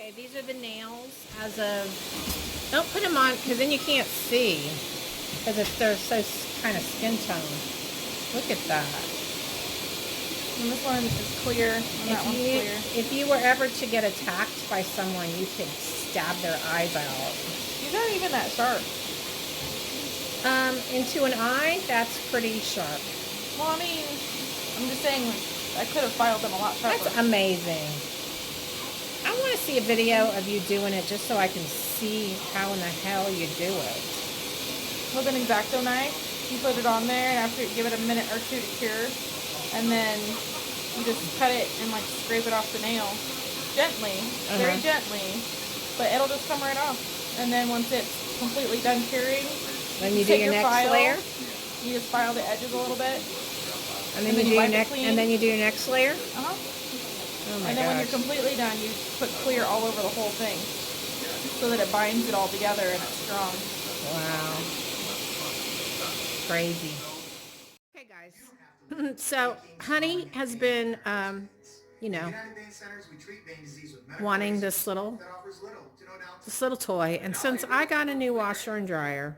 Okay, these are the nails as of, don't put them on because then you can't see because if they're so kind of skin tone. Look at that. And this one is clear, and that one's clear. If you were ever to get attacked by someone, you could stab their eyes out. These aren't even that sharp. Into an eye, that's pretty sharp. Well, I mean, I'm just saying, I could have filed them a lot sharper. That's amazing. I want to see a video of you doing it just so I can see how in the hell you do it. With an X-Acto knife, you put it on there, and after you give it a minute or two to cure, and then you just cut it and like scrape it off the nail gently, very gently, but it'll just come right off. And then once it's completely done curing, then you do your next layer. You just file the edges a little bit, and then you do your next. And then you do your next layer. Oh my and then when you're completely done, you put clear all over the whole thing, so that it binds it all together and it's strong. Wow, crazy. Okay, guys. So, Honey has been, wanting this little toy, and since I got a new washer and dryer,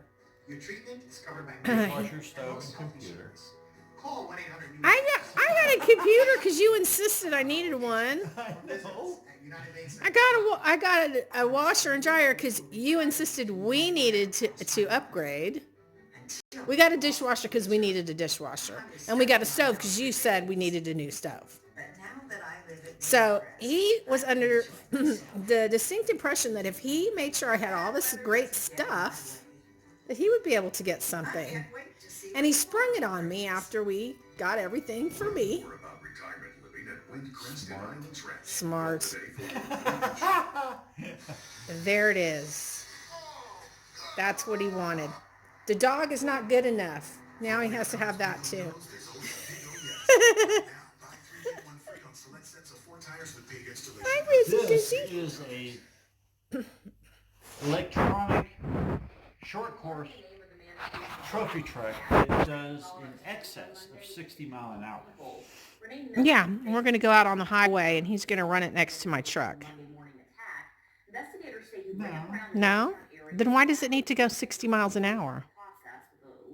your treatment is covered by washer, stove, and computer. Call 1-800 I got a computer because you insisted I needed one. I know. I got a washer and dryer because you insisted we needed to upgrade. We got a dishwasher because we needed a dishwasher. And we got a stove because you said we needed a new stove. So he was under the distinct impression that if he made sure I had all this great stuff, that he would be able to get something. And he sprung it on me after we got everything for me. Smart. There it is. That's what he wanted. The dog is not good enough. Now he has to have that too. This is a electronic short course trophy truck that does in excess of 60 miles an hour. Yeah, we're going to go out on the highway and he's going to run it next to my truck. No? Then why does it need to go 60 miles an hour?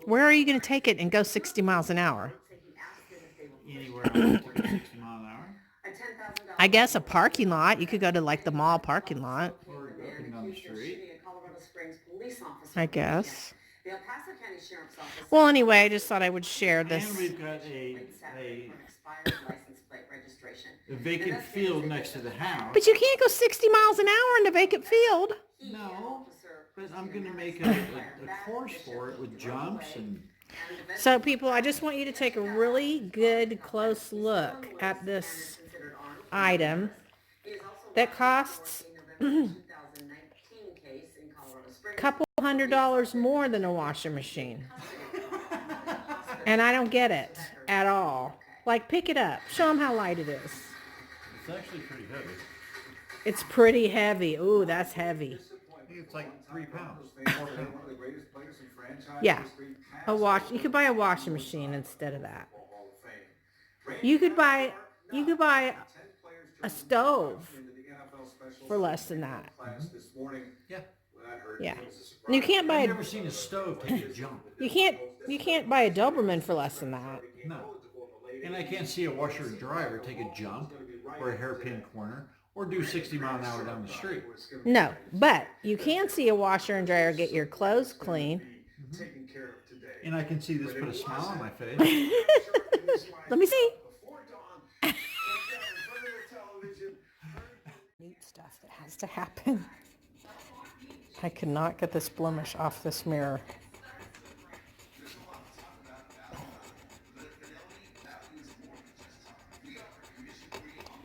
Where are you going to take it and go 60 miles an hour? Anywhere else to 60 miles an hour? I guess a parking lot. You could go to like the mall parking lot. Or up down the street. I guess. Well, anyway, I just thought I would share And this. we've got a vacant field next to the house. But you can't go 60 miles an hour in a vacant field. No, but I'm going to make a course for it with jumps and... So, people, I just want you to take a really good, close look at this item that costs a couple $100 more than a washing machine. And I don't get it at all. Like, pick it up. Show them how light it is. It's actually pretty heavy. It's pretty heavy. Ooh, that's heavy. I think it's like 3 pounds, 4 pounds. Yeah. You could buy a washing machine instead of that. You could buy a stove for less than that. Yeah. Yeah. And you can't buy I've never seen a stove take a jump. you can't buy a Doberman for less than that. No. And I can't see a washer and dryer take a jump or a hairpin corner or do 60 miles an hour down the street. No, but you can see a washer and dryer get your clothes clean. And I can see this put a smile on my face. Let me see. Neat stuff that has to happen. I cannot get this blemish off this mirror.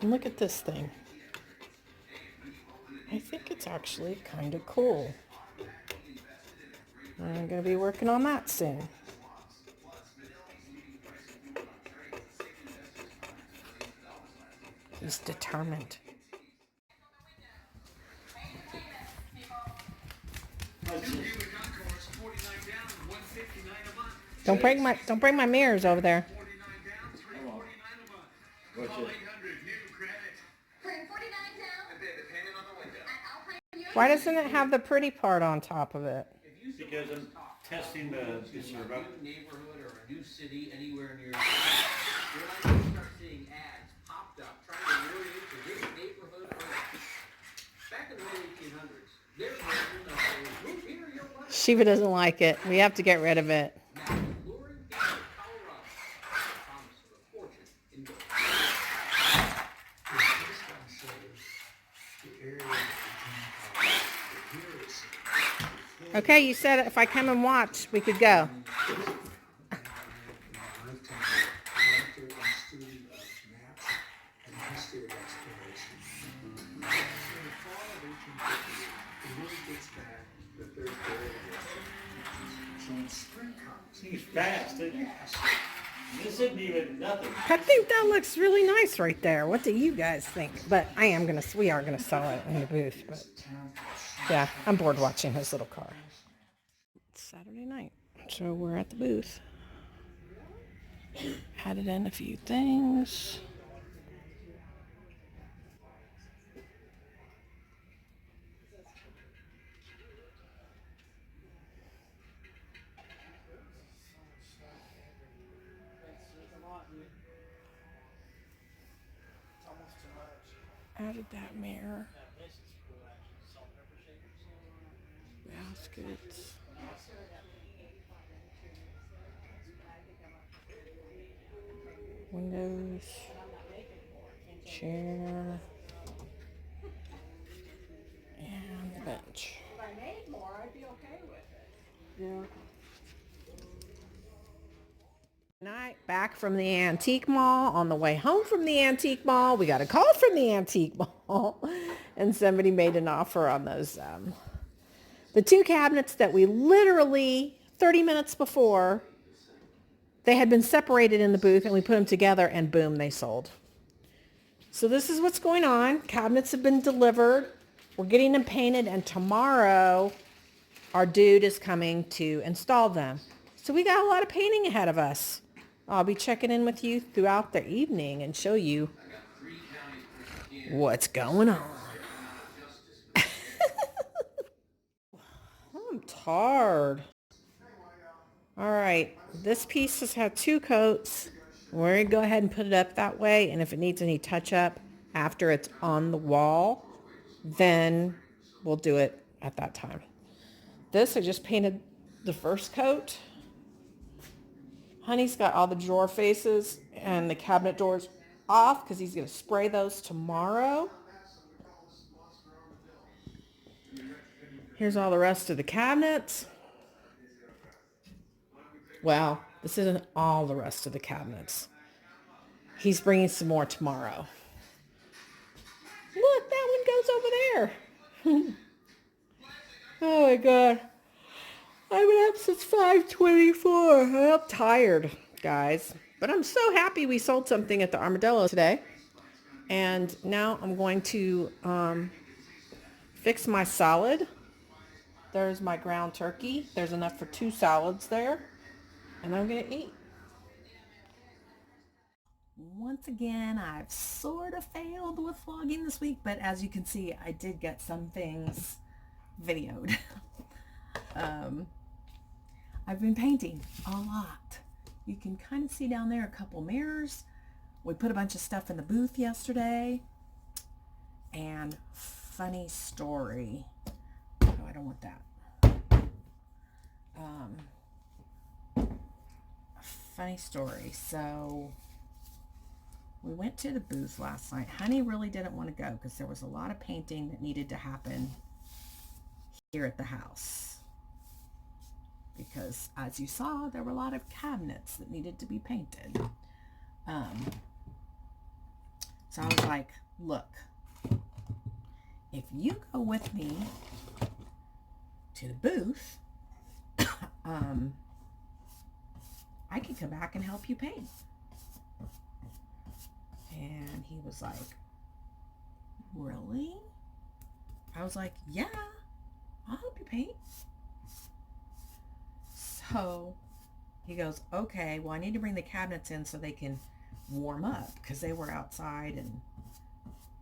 And look at this thing. I think it's actually kind of cool. I'm going to be working on that soon. He's determined. Don't break my mirrors over there. Watch it. For $49 down. And pay the payment on the window. Why doesn't it have the pretty part on top of it? Because I'm testing the servo. Neighborhood or a new city anywhere near you're not going to start seeing ads popped up trying to lure you to this neighborhood or that. Back in the late 1800s, there was no move here, you'll want to Shiva doesn't like it. We have to get rid of it. now luring people to Colorado. Promise of a fortune in gold. Okay, you said if I come and watch, we could go. He's fast. This isn't even nothing. I think that looks really nice right there. What do you guys think? But we are gonna sell it in the booth. But yeah, I'm bored watching his little car. It's Saturday night, so we're at the booth. Added in a few things. Added that mirror. Baskets. Windows. Chair. And the bench. If I made more, I'd be okay with it. Yeah. Night back from the antique mall. On the way home from the antique mall, we got a call from the antique mall, and somebody made an offer on those the two cabinets that we literally 30 minutes before, they had been separated in the booth, and we put them together, and boom, they sold. So this is what's going on. Cabinets have been delivered. We're getting them painted, and tomorrow our dude is coming to install them. So we got a lot of painting ahead of us. I'll be checking in with you throughout the evening and show you what's going on. I'm tired. All right, this piece has had 2 coats. We're going to go ahead and put it up that way, and if it needs any touch-up after it's on the wall, then we'll do it at that time. This, I just painted the first coat. Honey's got all the drawer faces and the cabinet doors off because he's going to spray those tomorrow. Here's all the rest of the cabinets. Well, this isn't all the rest of the cabinets. He's bringing some more tomorrow. Look, that one goes over there. Oh my God. I've been up since 5:24. I'm tired, guys. But I'm so happy we sold something at the Armadillo today. And now I'm going to fix my salad. There's my ground turkey. There's enough for 2 salads there. And I'm going to eat. Once again, I've sort of failed with vlogging this week. But as you can see, I did get some things videoed. I've been painting a lot. You can kind of see down there a couple mirrors. We put a bunch of stuff in the booth yesterday. And funny story. Oh, I don't want that. Funny story. So we went to the booth last night. Honey really didn't want to go because there was a lot of painting that needed to happen here at the house. Because as you saw, there were a lot of cabinets that needed to be painted. So I was like, look, if you go with me to the booth, I can come back and help you paint. And he was like, really? I was like, yeah, I'll help you paint. So he goes, okay, well, I need to bring the cabinets in so they can warm up because they were outside and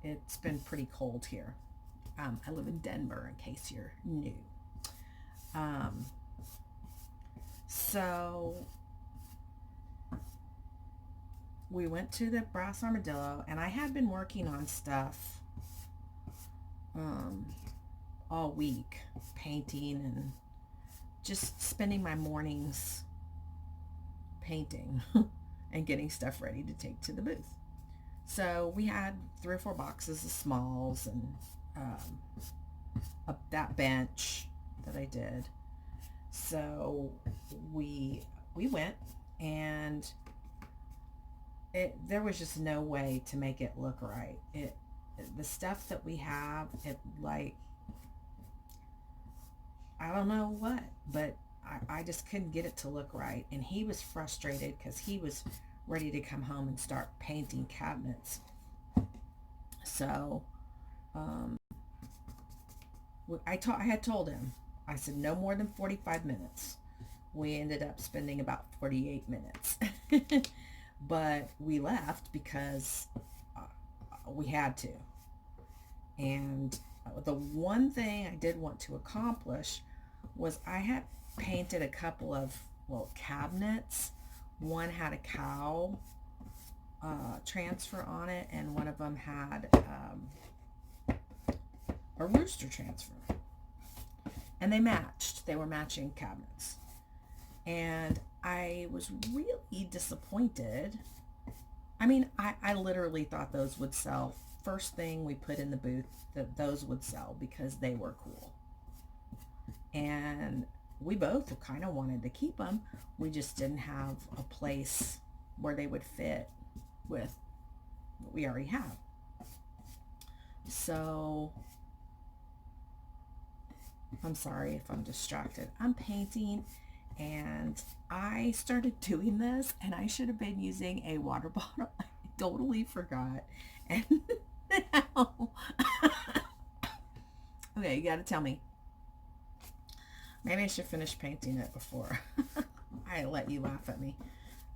it's been pretty cold here. I live in Denver, in case you're new. So we went to the Brass Armadillo, and I had been working on stuff all week, painting and just spending my mornings painting and getting stuff ready to take to the booth. So we had 3 or 4 boxes of smalls and that bench that I did. So we went, and there was just no way to make it look right. The stuff that we have, I don't know what, but I just couldn't get it to look right. And he was frustrated because he was ready to come home and start painting cabinets. So I had told him, I said no more than 45 minutes. We ended up spending about 48 minutes. But we left because we had to. And the one thing I did want to accomplish was I had painted a couple of, cabinets. One had a cow transfer on it, and one of them had a rooster transfer. And they matched. They were matching cabinets. And I was really disappointed. I mean, I literally thought those would sell. First thing we put in the booth, that those would sell because they were cool. And we both kind of wanted to keep them. We just didn't have a place where they would fit with what we already have. So, I'm sorry if I'm distracted. I'm painting, and I started doing this, and I should have been using a water bottle. I totally forgot. And now, okay, you gotta tell me. Maybe I should finish painting it before I let you laugh at me.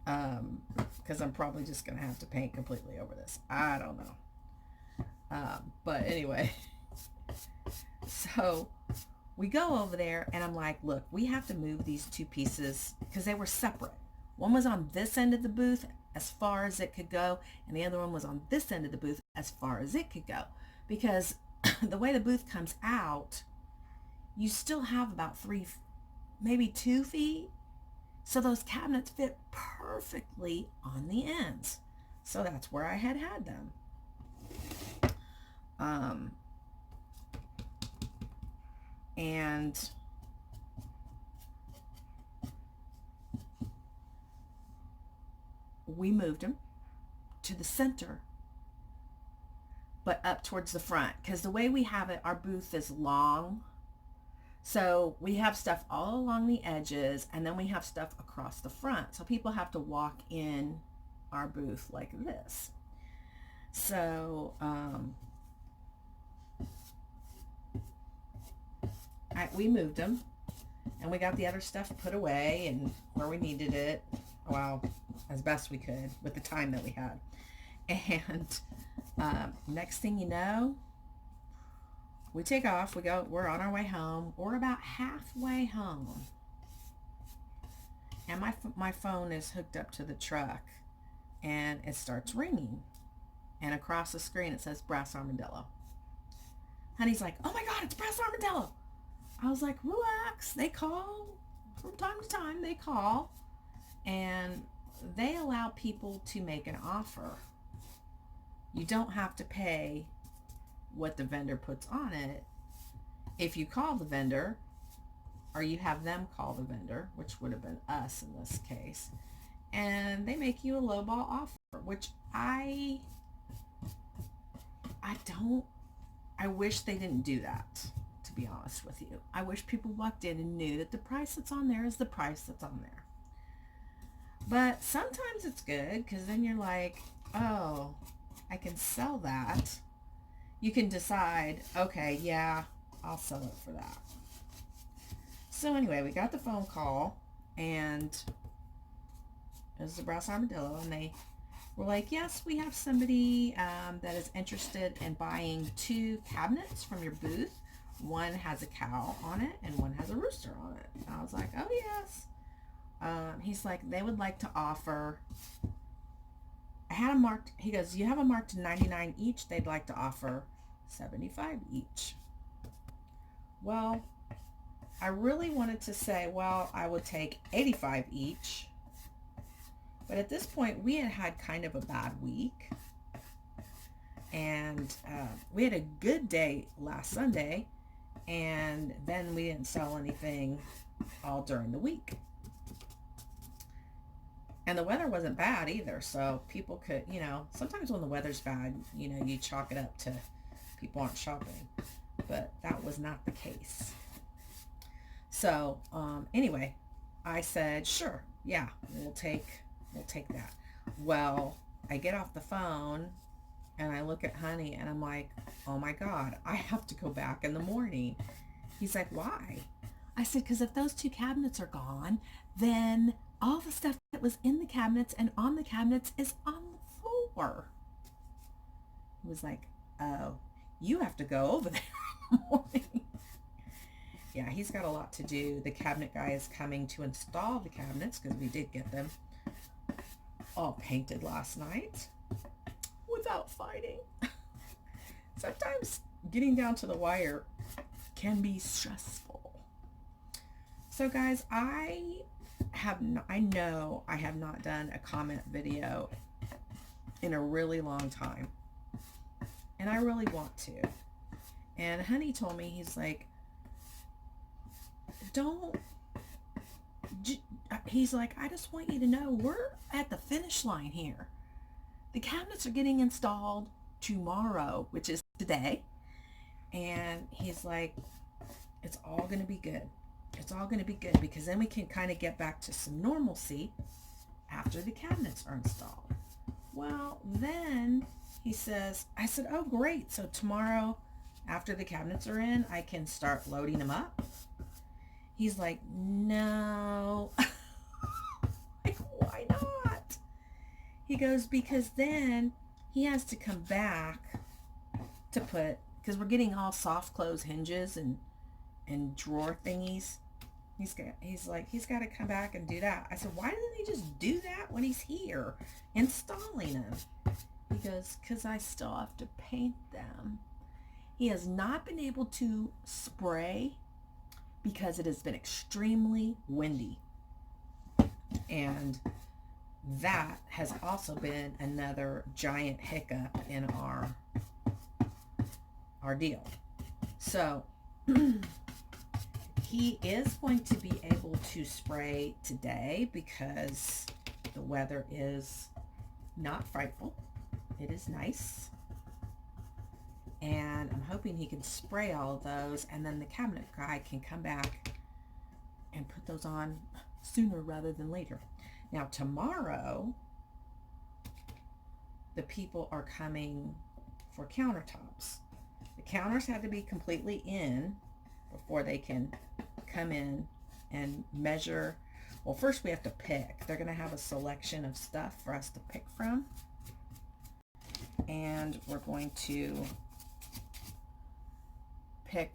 Because I'm probably just gonna have to paint completely over this. I don't know. But anyway, so we go over there, and I'm like, look, we have to move these 2 pieces because they were separate. One was on this end of the booth as far as it could go, and the other one was on this end of the booth as far as it could go. Because the way the booth comes out, you still have about 3, maybe 2 feet. So those cabinets fit perfectly on the ends. So that's where I had them. And we moved them to the center, but up towards the front, because the way we have it, our booth is long. So we have stuff all along the edges, and then we have stuff across the front. So people have to walk in our booth like this. So we moved them, and we got the other stuff put away and where we needed it. Well, as best we could with the time that we had. And next thing you know, we take off. We're on our way home. We're about halfway home, and my phone is hooked up to the truck, and it starts ringing, and across the screen it says Brass Armadillo. Honey's like, oh my God, it's Brass Armadillo. I was like, relax. They call from time to time. They call, and they allow people to make an offer. You don't have to pay what the vendor puts on it. If you call the vendor, or you have them call the vendor, which would have been us in this case, and they make you a lowball offer, which I wish they didn't do that, to be honest with you. I wish people walked in and knew that the price that's on there is the price that's on there. But sometimes it's good, because then you're like, oh, I can sell that. You can decide, okay, yeah, I'll sell it for that. So anyway, we got the phone call, and it was the Brass Armadillo, and we're like, yes, we have somebody that is interested in buying 2 cabinets from your booth. One has a cow on it and one has a rooster on it. And I was like, oh yes. He's like, they would like to offer, I had them marked, he goes, you have them marked to 99 each. They'd like to offer 75 each. Well, I really wanted to say, well, I would take 85 each. But at this point, we had had kind of a bad week. And we had a good day last Sunday. And then we didn't sell anything all during the week. And the weather wasn't bad either. So people could, you know, sometimes when the weather's bad, you know, you chalk it up to people aren't shopping. But that was not the case. So anyway, I said, sure, yeah, we'll take that. Well, I get off the phone and I look at Honey and I'm like, oh my God, I have to go back in the morning. He's like, why? I said, because if those 2 cabinets are gone, then all the stuff that was in the cabinets and on the cabinets is on the floor. He was like, oh, you have to go over there in the morning. Yeah, he's got a lot to do. The cabinet guy is coming to install the cabinets because we did get them all painted last night without fighting. Sometimes getting down to the wire can be stressful. So guys, I know I have not done a comment video in a really long time. And I really want to. And Honey told me, he's like, he's like, I just want you to know we're at the finish line here. The cabinets are getting installed tomorrow, which is today. And he's like, it's all going to be good. It's all going to be good because then we can kind of get back to some normalcy after the cabinets are installed. Well, then he says, I said, oh, great. So tomorrow after the cabinets are in, I can start loading them up. He's like, no. Like, why not? He goes, because then he has to come back to put, because we're getting all soft close hinges and drawer thingies. He's got to come back and do that. I said, why doesn't he just do that when he's here installing them? He goes, because I still have to paint them. He has not been able to spray because it has been extremely windy. And that has also been another giant hiccup in our deal. So he is going to be able to spray today because the weather is not frightful. It is nice. And I'm hoping he can spray all of those, and then the cabinet guy can come back and put those on sooner rather than later. Now tomorrow, the people are coming for countertops. The counters had to be completely in before they can come in and measure. Well, first we have to pick. They're going to have a selection of stuff for us to pick from. And we're going to pick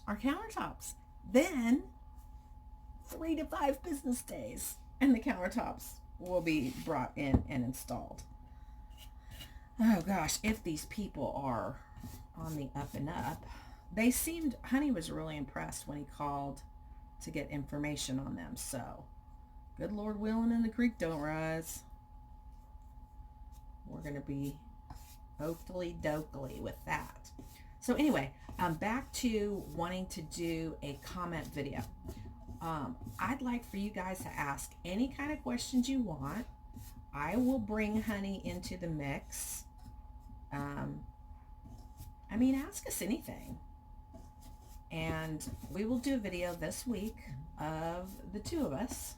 our countertops. Then 3 to 5 business days and the countertops will be brought in and installed. Oh gosh, if these people are on the up and up. They seemed, Honey was really impressed when he called to get information on them. So good Lord willing and the creek don't rise. We're going to be oakley dokley with that. So anyway, I'm back to wanting to do a comment video. I'd like for you guys to ask any kind of questions you want. I will bring Honey into the mix. I mean, ask us anything. And we will do a video this week of the 2 of us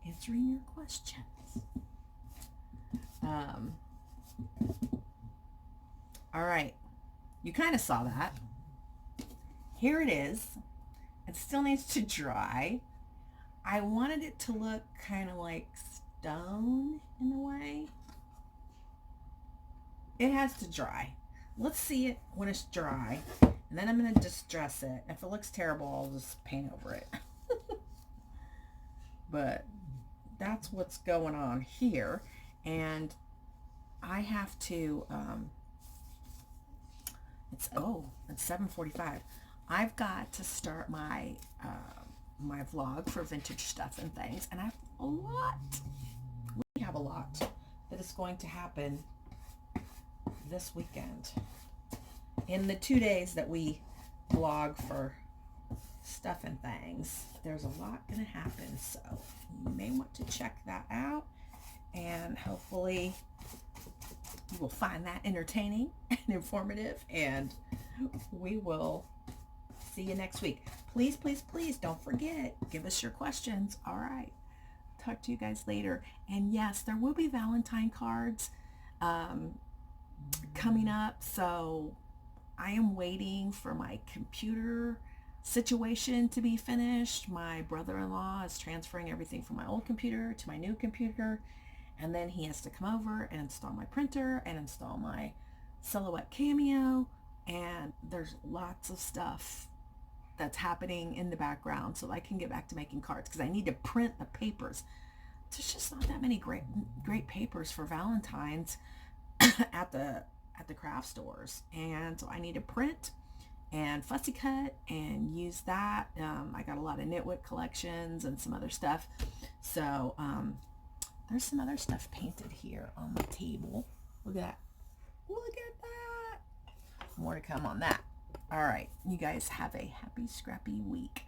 answering your questions. All right. You kind of saw that. Here it is. It still needs to dry. I wanted it to look kind of like stone in a way. it has to dry. Let's see it when it's dry, and then I'm going to distress it. If it looks terrible, I'll just paint over it. But that's what's going on here, and I have to, it's 7:45. I've got to start my my vlog for vintage stuff and things, and I have a lot. We have a lot that is going to happen this weekend. In the 2 days that we vlog for stuff and things, there's a lot going to happen, so you may want to check that out, and hopefully you will find that entertaining and informative, and we will see you next week. Please, please, please don't forget, give us your questions. All right, talk to you guys later. And yes, there will be Valentine cards coming up, so I am waiting for my computer situation to be finished. My brother-in-law is transferring everything from my old computer to my new computer, and then he has to come over and install my printer and install my Silhouette Cameo, and there's lots of stuff that's happening in the background so I can get back to making cards, because I need to print the papers. There's just not that many great papers for Valentine's at the craft stores, and so I need to print and fussy cut and use that. I got a lot of Knitwick collections and some other stuff, so there's some other stuff painted here on the table. Look at that. Look at that. More to come on that. All right, you guys have a happy scrappy week.